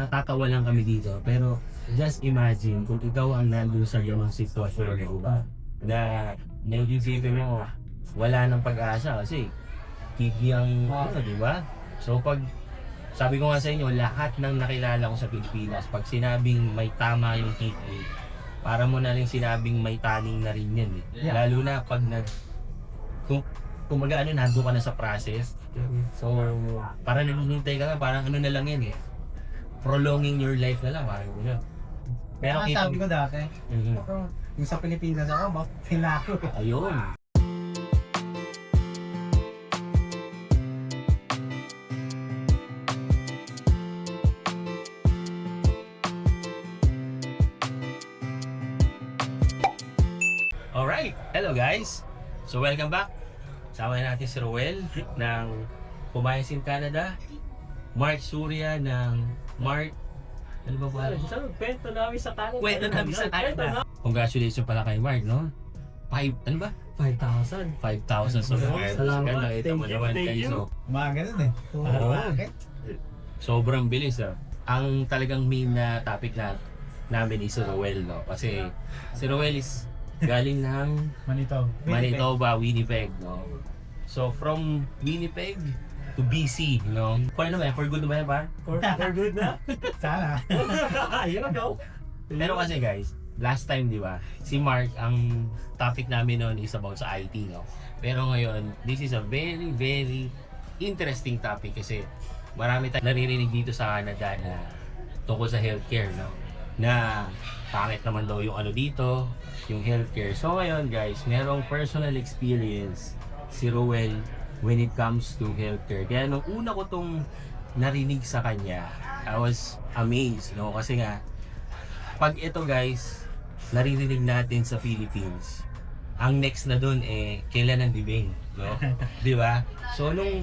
Natatawa lang kami dito, pero just imagine kung ikaw ang nandun sa ganung sitwasyon, di ba? Na naisipin mo, wala nang pag-asa kasi kiki ang di ba? So pag sabi ko nga sa inyo, lahat ng nakilala ko sa Pilipinas, pag sinabing may tama yung kiki, para mo na rin sinabing may taning na rin yan eh. Lalo na pag kung mag-ano, nandun ka na sa process. So, parang naghihintay ka lang, parang ano na lang yan eh. Prolonging your life na lang, parang gano'n. Pero Sabi ko dati, Mhm. yung sa Pilipinas ako, bakit tinako? Ayun. Alright, hello guys. So welcome back. Sama natin si Roel ng Pumayas in Canada, Mark Surya ng Mark, ano ba ba? Kwento namin sa Canada. Kwento namin sa Canada. Congratulations pala kay Mark, no? 5, ano ba? 5,000. 5,000 subscribers. Salamat. Ganda, kita mo Thank you, naman thank guys. you. So, Mga ganun eh. Bakit? sobrang bilis ah. Ang talagang main na topic namin is si Roel, no? Kasi si Roel is galing ng Manitoba, Winnipeg, no? So from Winnipeg to BC, no? For ano ba? For good na ba yan, par? For good na. Sana. Ayun na go. Pero kasi guys, last time, di ba? Si Mark, ang topic namin noon is about sa IT, no? Pero ngayon, this is a very, very interesting topic kasi marami tayong naririnig dito sa Canada na tungkol sa healthcare, no? Na pangit naman daw yung ano dito, yung healthcare. So ngayon guys, merong personal experience si Roel when it comes to healthcare. Kaya nung una ko tong narinig sa kanya, I was amazed, no? Kasi nga, pag ito guys, naririnig natin sa Philippines, ang next na dun eh, kailan ang libing, no? Di ba? So nung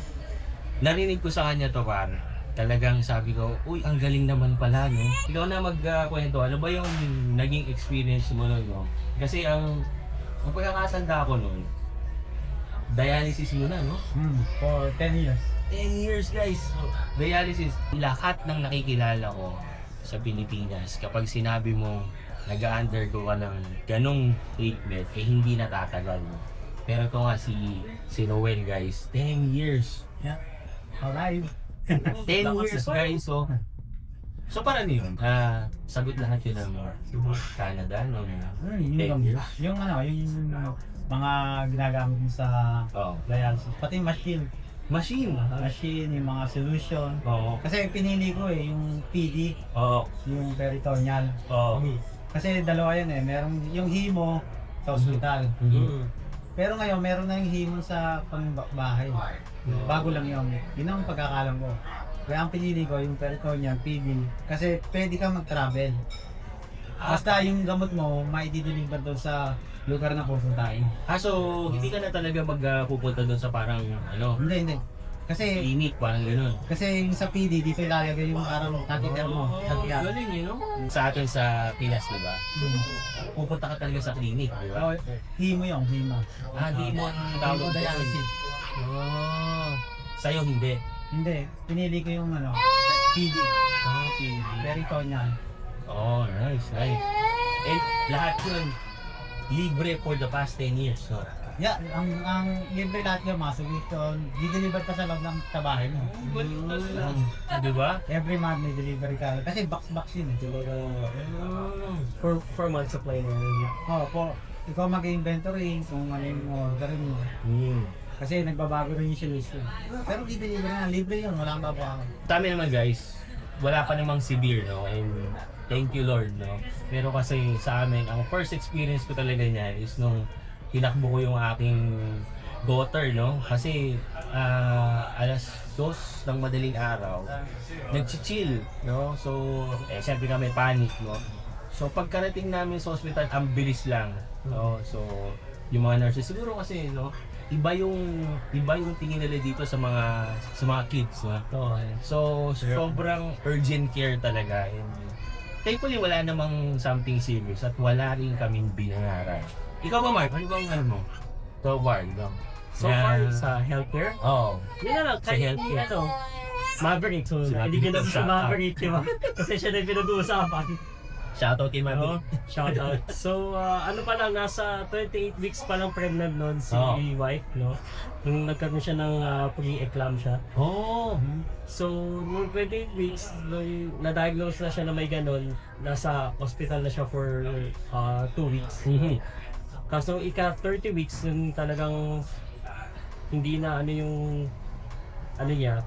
narinig ko sa kanya to par, talagang sabi ko, uy, ang galing naman pala, no? Ikaw na magkwento, ano ba yung naging experience mo nun, no? Kasi ang pagkakasanda ko nun, dialysis muna, no? For 10 years. 10 years, guys. Dialysis. Lahat ng nakikilala ko sa Pilipinas, kapag sinabi mo nag-undergo ka ng ganong treatment, eh hindi natatagal, no? Pero ito nga si Noel, guys, 10 years. Yeah. Alive. 10 years guys, so parang yun, sagot lahat yun ng Canada nung 10 years. Yung ano, yung mga ginagamit mo sa Oh. dialysis. Pati machine. Machine. Machine, yung mga solution. Oo. Kasi pinili ko eh, yung PD, Oo. yung peritoneal. Oo. Kasi dalawa yan eh, merong yung hemo sa ospital. Mhm. Pero ngayon, meron na yung hemo sa pangbahay. Bago lang yun. Yun ang pagkakalam ko. Kaya ang pinili ko, yung peritoneal, PD. Kasi pwede ka mag-travel. Basta yung gamot mo, maidideliver doon sa lugar na pupuntahin. So hindi ka na talaga magpupunta doon sa parang ano, Hindi. Kasi clinic, parang gano'n. yung sa PD, dito ilalagay yung parang nakikita mo. Galing yun, no? Sa atin sa Pinas, di ba? Pupunta ka talaga sa clinic, di ba? Hemo yung hemo. Di mo ang tawag doon. Dialysis. Sa'yo hindi. Hindi, pinili ko yung ano, PD. Okay. Peritoneal. Oh, nice. And lahat yun, libre for the past 10 years. So, Yeah, ang libre lahat yung mga solution, di-deliver pa sa loob ng tabahay mo. di ba? Every month may delivery ka. Kasi box yun. For 4 months supply na yun. Ikaw mag-inventory kung ano yung orderin mo. Kasi nagbabago rin yung solution. Pero di-deliver na, libre yun, walang babago. Sa amin naman guys, wala pa namang severe, no? And thank you Lord, no? Pero kasi sa amin, ang first experience ko talaga niya is nung tinakbo ko yung aking daughter, no? Kasi alas 2 ng madaling araw, nag-chill, no? So, syempre kami panic, no? So, pagkarating namin sa hospital, ang bilis lang, no? So, yung mga nurses, siguro kasi, no? Iba yung tingin nila dito sa mga kids, no? So, sobrang urgent care talaga. And thankfully, wala namang something serious at wala rin kaming binayaran. Ikaw ba, Mark? Ano bang ano mo? So far, no? So far sa healthcare, Oo. yun na lang, Sa kahit healthcare. ano, Maverick. So, Si hindi ko na Maverick. si Maverick, di ba? Kasi siya na yung pinag-uusapan. Shoutout kay Maverick. Shout out. So, ano pa lang, nasa 28 weeks pa lang pregnant noon si Oo. wife, no? Nung nagkaroon siya ng pre-eclampsia. Oh. So, nung 28 weeks, na-diagnose na siya na may ganon, nasa hospital na siya for 2 weeks. Mhm. Kaso ika 30 weeks, nung talagang hindi na ano yung ano niya,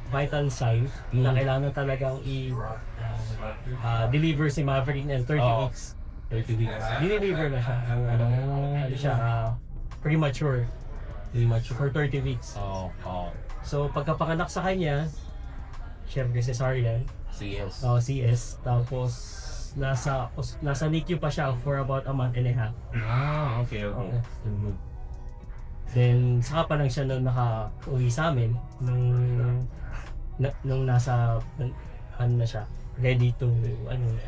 vital sign na kailangan talagang deliver si Maverick in 30 Oo. weeks. 30 weeks. Deliver na siya. Ano siya, premature. Premature for 30 weeks. Oo. Oo. So pagkapanganak sa kanya, syempre cesarean, CS. CS, tapos nasa NICU pa siya for about a month and a half. Okay. Mhm. Then saka pa lang siya nung naka-uwi sa amin nung nasa ano na siya, ready to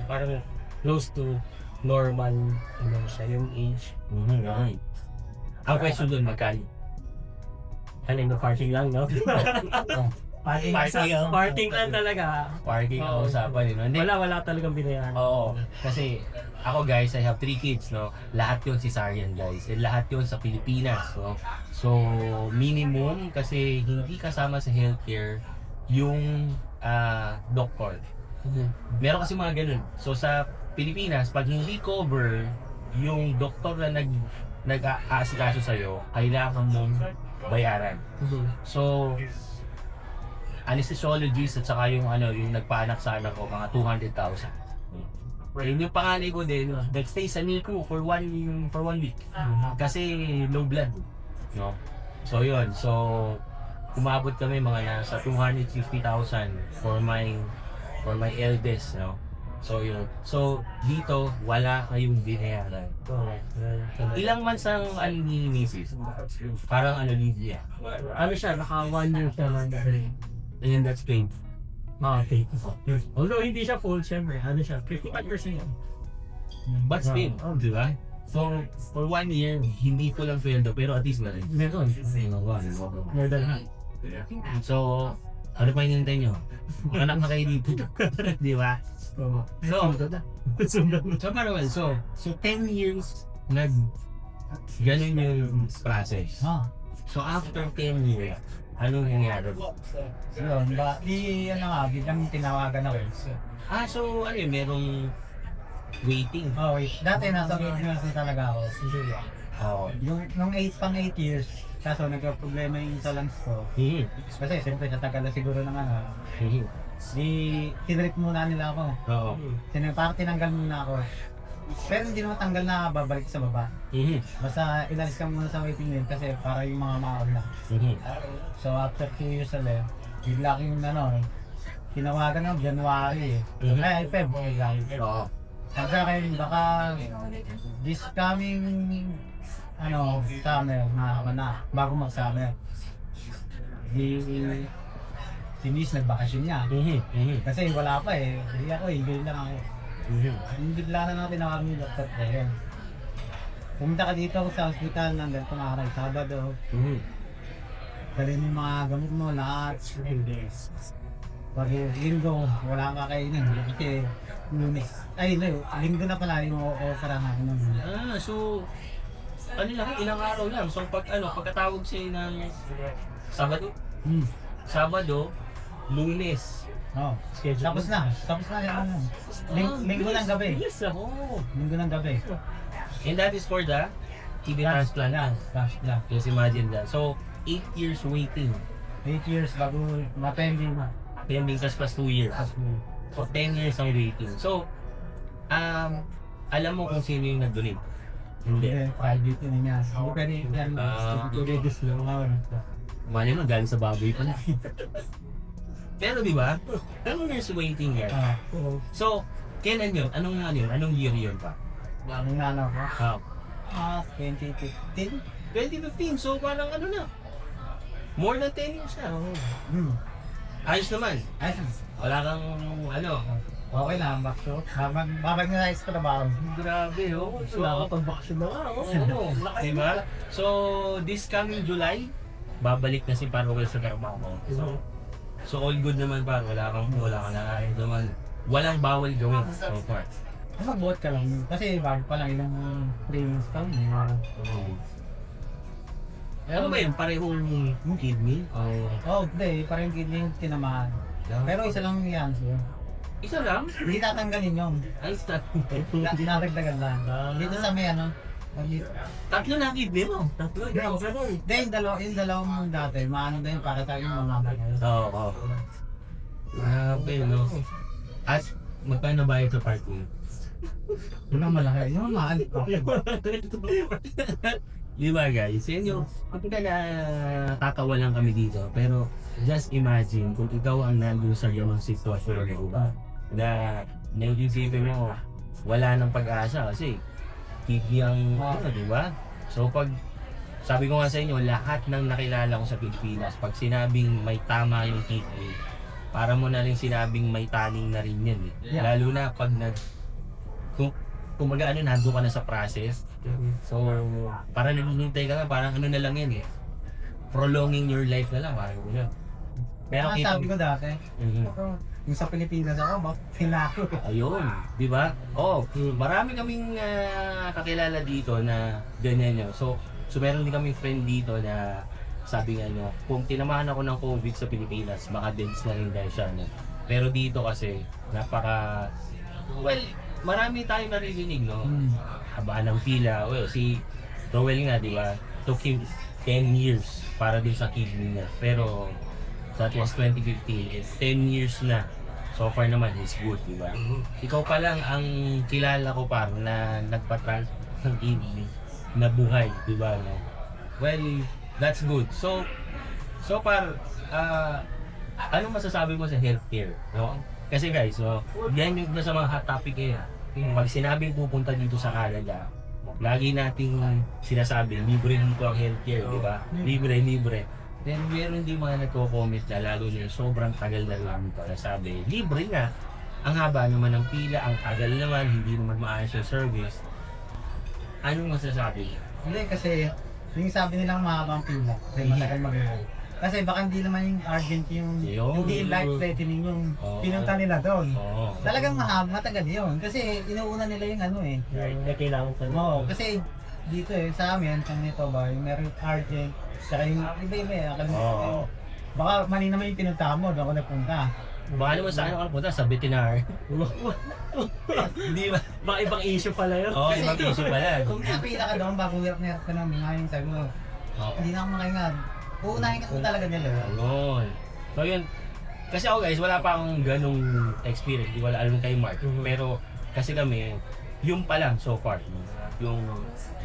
parang close to normal siya yung age. Right. Ang question doon, magkano? Ano yung parting lang, no? Parting lang talaga. Parking Oo. ang usapan, no? Hindi. Wala talagang binayaran. Oo. Kasi ako guys, I have 3 kids, no? Lahat yun cesarean guys. And lahat yun sa Pilipinas, no? So, minimum kasi hindi kasama sa healthcare yung doktor. Meron kasi mga ganun. So, sa Pilipinas, pag hindi cover yung doktor na nag-aasikaso sa'yo, kailangan mong bayaran. So, anesthesiologist at saka yung yung nagpaanak sa anak ko, mga 200,000. Yun yung panganay ko din, nagstay sa NICU for one week. Kasi low blood. No? So yun, so umabot kami mga nasa 250,000 for my eldest, no? So yun. So dito wala kayong binayaran. Ilang months ang ni Mrs. Parang Lydia. Ano siya, naka 1 year siya lang. And that's paid. Okay. Although hindi siya full, syempre, ano siya, 55%. But still, di ba? So, for 1 year, hindi ko lang sweldo, pero at least meron. Meron. More than half. So, ano pa hinintay nyo? Anak na kayo dito. Di ba? So Manuel, so 10 years ganun yung process. So after 10 years, anong nangyari? Yun, biglang tinawagan ako. So ano yun, merong waiting. Wait. Dati nasa university talaga ako. Oo. Nung 8 years, kaso nagka-problema yung sa lungs ko. Kasi siyempre sa tagal na siguro ng tinrip muna nila ako. Oo. Parang tinanggal muna ako. Pero hindi naman tanggal na babalik sa baba. Basta inalis ka muna sa waiting room kasi para yung mga mauna. So after 2 years ulit, bigla yung tinawagan ako January eh. February. Oo. Sabi sa akin, baka this coming summer na bago mag-summer. Si Miss nagbakasyon niya. Kasi wala pa eh. Hindi ako, hindi lang ako. Bigla na natin tinawagan yung doktor ko yun. Pumunta ka dito sa hospital ng ganitong araw, Sabado. Dalhin mo yung mga gamot mo, lahat. Pag linggo, wala kang kakainin. Kasi Lunes. Linggo na pala yung offer natin nun. So ano lang, ilang araw lang. So pagkatawag siya ng Sabado, Lunes. Tapos na yung linggo ng gabi. Yes, Linggo ng gabi. And that is for the kidney transplant. Transplant. Just imagine that. So 8 years waiting. 8 years bago ma-pending na. Pending plus 2 years. So 10 years ang waiting. So alam mo kung sino yung nag-donate? Hindi. Private yun niya. Hindi pwede yan. Reduce lang. Mali mo, galing sa baboy pa na. Pero di ba? 10 years waiting yan. So, kailan yun? Anong year yun pa? Anong nanaw ko? 2015. 2015. So, parang more than 10 years na. Ayos naman. Wala kang Okay na, babag na sa trabaho. Grabe, So, nakapag-vaccine na nga. Diba? So, this coming July, babalik na si Parwell sa trabaho. So all good naman par, wala kang na naman. Walang bawal gawin so far. Magbuhat ka lang. Kasi bago pa lang ilang 3 months pa. Ano ba yun? Parehong kidney? Hindi. Parang kidney yung tinamaan. Pero isa lang yung cancer. Isa lang? Hindi tatanggalin yun. Ay, Nadagdagan lang. Dito sa may ano. Dito. tatlo na kidney mo. Tatlo. Hindi, yung dalawang dati. Maano na yun para tayo mamamay. Oo. Grabe, no? At magkano ba ito parking? Wala malaki. Yung mahal ko. Di ba guys? Yan yung kapag natatawa lang kami dito. Pero just imagine kung ikaw ang nandun sa ganung sitwasyon, di ba? Na naisipin mo, wala nang pag-asa kasi kidney ang di ba? So pag sabi ko nga sa inyo, lahat ng nakilala ko sa Pilipinas, pag sinabing may tama yung kidney, para mo na rin sinabing may taning na rin yan eh. Lalo na pag kung mag-ano, nandun ka na sa process. So, parang naghihintay ka na, parang ano na lang yan eh. Prolonging your life na lang, parang yun. Pero Sabi ko dati, Mhm. yung sa Pilipinas ako, bakit tinako? Ayun, di ba? Marami kaming kakilala dito na ganyan yun. So meron din kaming friend dito na sabi nga nyo, kung tinamaan ako ng COVID sa Pilipinas, baka dense na rin dahil siya. No? Pero dito kasi, marami tayong naririnig, no? Habaan ng pila. Well, si Rowell nga, di ba? Took him 10 years para din sa kidney niya. Pero that was 2015. It's 10 years na. So far naman, he's good, di ba? Ikaw pa lang ang kilala ko par na nagpa-trans ng kidney na buhay, di ba? No? Well, that's good. So par, anong masasabi mo sa healthcare? No? Kasi guys, so, yan yung nasa mga hot topic ngayon. Pag sinabing pupunta dito sa Canada, lagi nating sinasabi, libre dito ang healthcare, di ba? Libre. Then meron din mga nagko-comment na lalo na sobrang tagal na lang ito na sabi, libre nga. Ang haba naman ng pila, ang tagal naman, hindi naman maayos yung service. Anong masasabi? Hindi, kasi yung sabi nilang mahabang pila, kasi matagal mag-roll. Kasi baka hindi naman yung urgent yung hindi life-threatening yung pinunta nila doon. Talagang matagal yun. Kasi inuuna nila yung ano eh. Yung kailangan ka. Oo, kasi dito sa amin, kung nito ba, yung meron urgent, saka yung iba-iba eh. Baka mali naman yung pinunta mo, doon ako nagpunta. Baka naman sa ano ka punta? Sa veterinary. Hindi ba? Baka ibang issue pala yun. Ibang issue pala. Kung napila ka doon, bago hirap na hirap ka namin, ngayon sabi mo, hindi na ako makahinga. Uunahin ka talaga nila. Ayun. So yun, kasi ako guys, wala pa akong ganong experience. Hindi ko alam kay Mark. Pero kasi kami, yung pa lang so far. Yung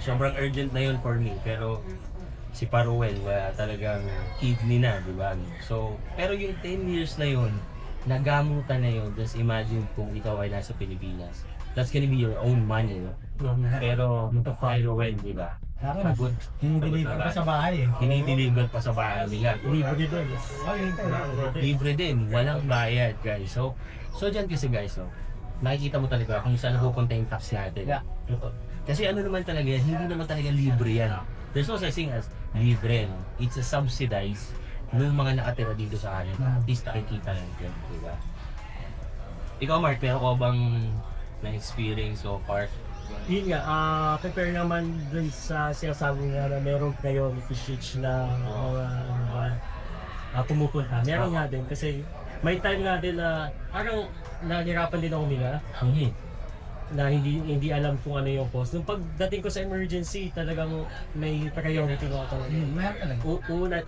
sobrang urgent na yun for me. Pero si Parwell, wala talagang kidney na, di ba? So, pero yung 10 years na yun, nagamutan na yun. Just imagine kung ikaw ay nasa Pilipinas. That's gonna be your own money, no? Pero, Parwell, di ba? Sagot. Hindi-deliver pa sa bahay eh. Hinideliver pa sa bahay nila. Libre din. Libre din, walang bayad guys. So dyan kasi guys, so, nakikita mo talaga kung saan pupunta yung tax natin. Kasi ano naman talaga yan, hindi naman talaga libre yan. There's no such thing as libre. No? It's a subsidized ng mga nakatira dito sa akin. At least nakikita lang yun, diba? Ikaw Mark, pero ko bang na-experience so far? Yun nga, compare naman dun sa sinasabi nga na meron kayo research na pumupunta. Meron nga din kasi may time nga din na parang nahirapan din ako nila na hindi alam kung ano yung cost. Nung pagdating ko sa emergency, talagang may priority ko ito. Meron talaga.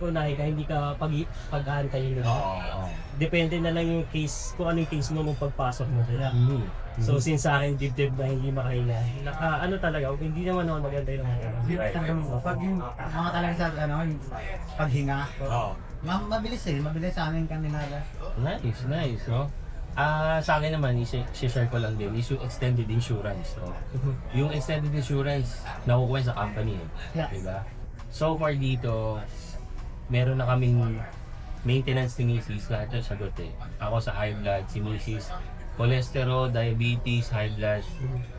Unahin ka, hindi ka pag-aantayin mo. Depende na lang yung case, kung ano yung case mo nung pagpasok mo. So since sa akin dibdib na hindi makahinga, ano talaga, hindi naman ako maganda yung Pag yung mga talaga sa yung paghinga, mabilis sa amin kanina. Nice, no? Sa akin naman, i-share ko lang din, is yung extended insurance. No? Yung extended insurance, nakukuha sa company. Diba? So far dito, meron na kaming maintenance ni Mrs. Lahat yung sagot eh. Ako sa high blood, si Mrs. Cholesterol, diabetes, high blood,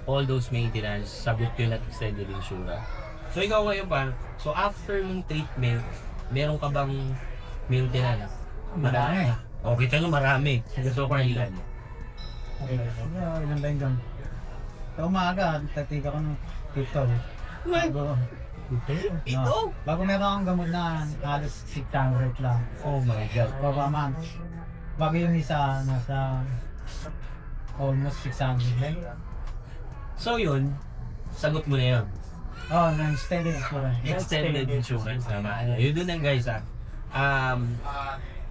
all those maintenance, sagot yun at extended insurance. So ikaw ngayon pa, so after yung treatment, meron ka bang maintenance? Marami. O, kita nyo marami. So far ilan? Ilan ba yung gamot? Sa umaga, tatika ko ng ito. Ito? Bago meron akong gamot na halos 600 lang. Oh my God. Baba month. Bago yung isa, nasa almost 600 lang. So yun, sagot mo na yun. Oh, na-extended insurance. Extended insurance naman. Yun dun lang guys ah.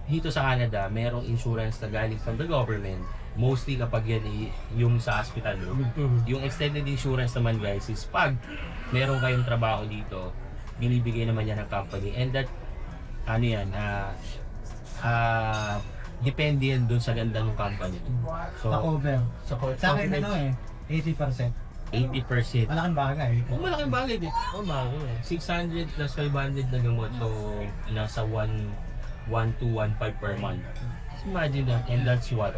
Dito sa Canada, merong insurance na galing from the government. Mostly kapag yan yung sa hospital room. Yung extended insurance naman guys is pag meron kayong trabaho dito, binibigay naman yan ng company. And that, ano yan, depende yan dun sa ganda ng company. So, Sa cover. Sa akin ano 80%. 80%. Malaking bagay. Oh, malaking bagay din. Oh, bago eh. 600 plus 500 na gamot. So, nasa 1 to 1.5 per month. So, imagine that. And that's what?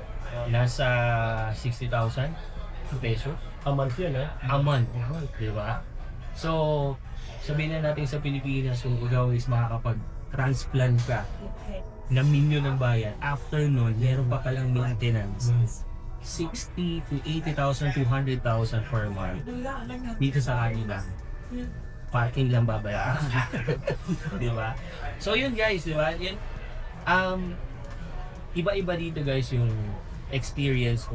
Nasa 60,000 pesos A month yun, eh. a month. Di ba? So, sabihin na natin sa Pilipinas, kung ikaw is makakapag-transplant ka na milyon ng bayan, after nun, meron pa palang maintenance. 60 to 80,000 to 100,000 per month. Dito sa kanila, parking lang babayaran. Di ba? So yun guys, di ba? Yun, iba-iba dito guys yung experience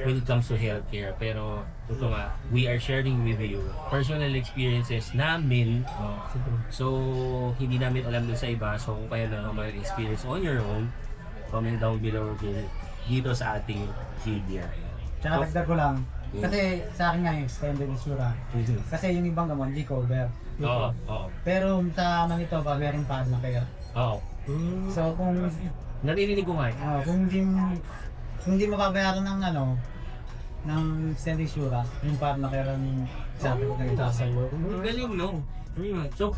when it comes to healthcare. Pero ito nga, we are sharing with you personal experiences namin. So, hindi namin alam dun sa iba. So, kung kayo na mag-experience on your own, comment down below dito sa ating video. Tsaka dagdag ko lang. Kasi sa akin nga yung extended insurance. Kasi yung ibang gamot, hindi cover. Oo, oo. Pero sa Manitoba, meron pa na kayo. Oo. So kung Naririnig ko nga eh. kung hindi mababayaran ng ng extended insurance, yung parang nakailan sabi ko kayo. Galing, no? So,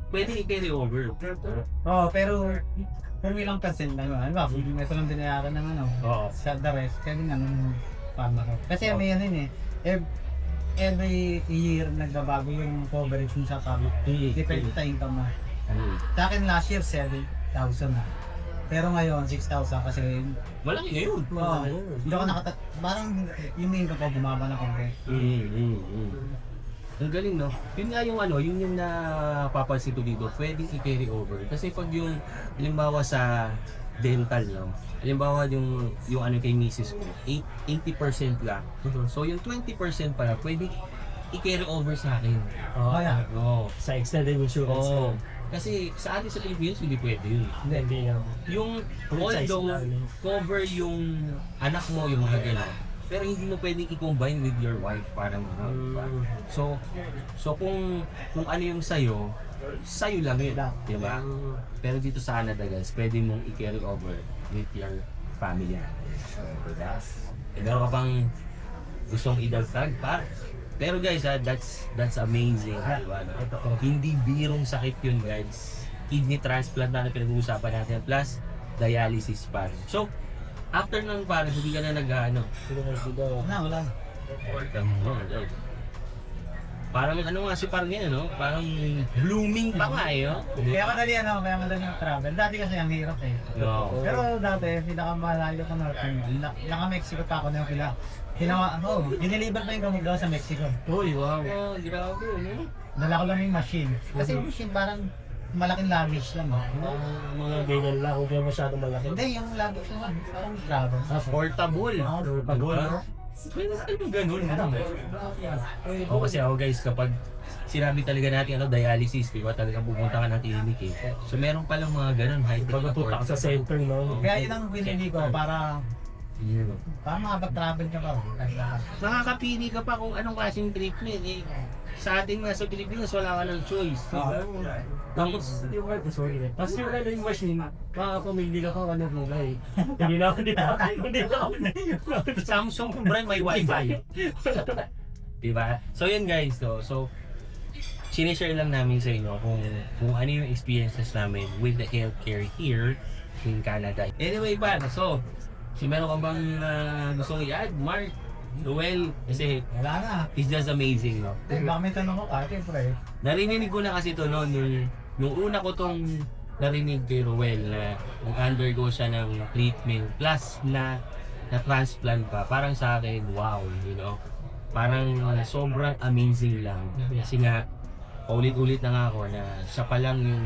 pwede i-carry over. Pero kung ilang percent na yun, kung ito lang dinayaran ng Oo. sa the rest, kaya din parang ako. Kasi may every year nagbabago yung coverage mo sa public. Depende sa income mo. Sa akin last year, 7,000 na. Pero ngayon, 6,000 kasi Malaki na yun. hindi ako parang yung income ko bumaba na konti. Ang galing, no? Yun nga yung yun yung napapansin ko dito, pwedeng i-carry over. Kasi pag yung, halimbawa sa dental, no? Halimbawa yung kay misis ko, 80% lang. So yung 20% pala, pwedeng i-carry over sa akin. Oh, yeah. Oo. Sa extended insurance. Oo. Kasi sa atin sa Pilipinas, hindi pwede yun. Hindi nga. Yung, Precise although, lang, no? cover yung anak mo, yung mga gano'n, pero hindi mo pwedeng i-combine with your wife, parang diba? So kung ano yung sa'yo lang yun, diba? Pero dito sa Canada guys, pwede mong i-carry over with your family. Diba? E meron ka pang gustong idagdag, par? Pero guys, that's amazing, diba? Hindi birong sakit yun guys. Kidney transplant na pinag-uusapan natin, plus dialysis pa. So, after ng parang hindi ka na Wala. parang nga si parang yan, no? Parang blooming pa nga eh, no? Kaya madali yung travel. Dati kasi ang hirap eh. No. Pero dati, pinakamalayo ko na naka-Mexico pa ako na yung diniliver pa yung gamot daw sa Mexico. Uy, wow. Oh, grabe, no? Dala ko lang yung machine. Kasi yung machine parang malaking luggage lang. Mga ganyan lang, huwag yung masyadong malaki. Hindi, yung luggage naman, parang travel. Portable. Pagod. Ano ganun, ano? O kasi ako guys, kapag sinabi talaga natin dialysis, di ba? Talagang pupunta ka ng clinic eh. So meron palang mga ganun, high-tech Bago na putak sa center, no? Kaya yun ang pinili ko para makapag-travel ka pa. Makakapili ka pa kung anong klaseng treatment eh. Sa ating nasa Pilipinas, wala ka ng choice. Tapos, tapos yung yung machine, makakapamili ka kung anong kulay. Hindi na ako Samsung brand may wifi. Diba? So yun guys, so sinishare lang namin sa inyo kung ano yung experiences namin with the healthcare here in Canada. Anyway pa, so meron ka bang gustong i-add, Mark? Noel, kasi Wala na. it's just amazing, no? Baka may tanong ko, siyempre. Narinig ko na kasi ito no, nung nung una ko tong narinig kay Ruel na nag-undergo siya ng treatment plus na transplant pa, parang sa akin, wow, you know, parang sobrang amazing lang. Kasi nga, paulit-ulit na nga ako na siya pa lang yung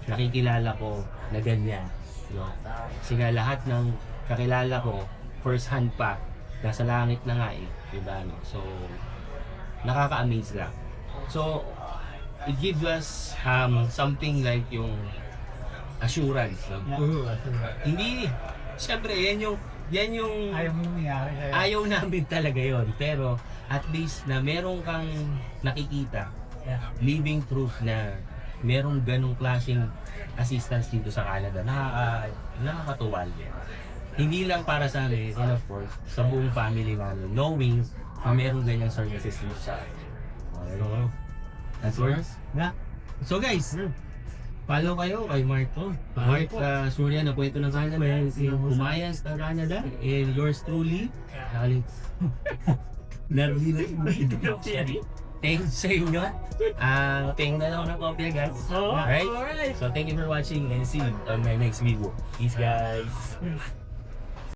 nakikilala ko na ganyan. You know? Kasi nga lahat ng kakilala ko, first hand pa, nasa langit na nga eh. Diba? No? So, nakaka-amaze lang. So, it gives us something like yung assurance. No? Hindi, syempre, yan yung Ayaw mo nangyari sa'yo. ayaw namin talaga yon. Pero at least na meron kang nakikita, living proof na merong ganong klaseng assistance dito sa Canada. Nakakatuwa. Hindi lang para sa amin, and of course, sa buong family namin, knowing na merong ganyang services dito sa amin. Okay. That's yours? Na? So guys, follow kayo kay Mark to. Mark Surya na kwento ng Canada, Umayas ng Canada, and yours truly, Alex. Narinig mo. Thanks sa inyo. Tingnan na ako ng kopya guys. Alright? So thank you for watching and see you on my next video. Peace guys.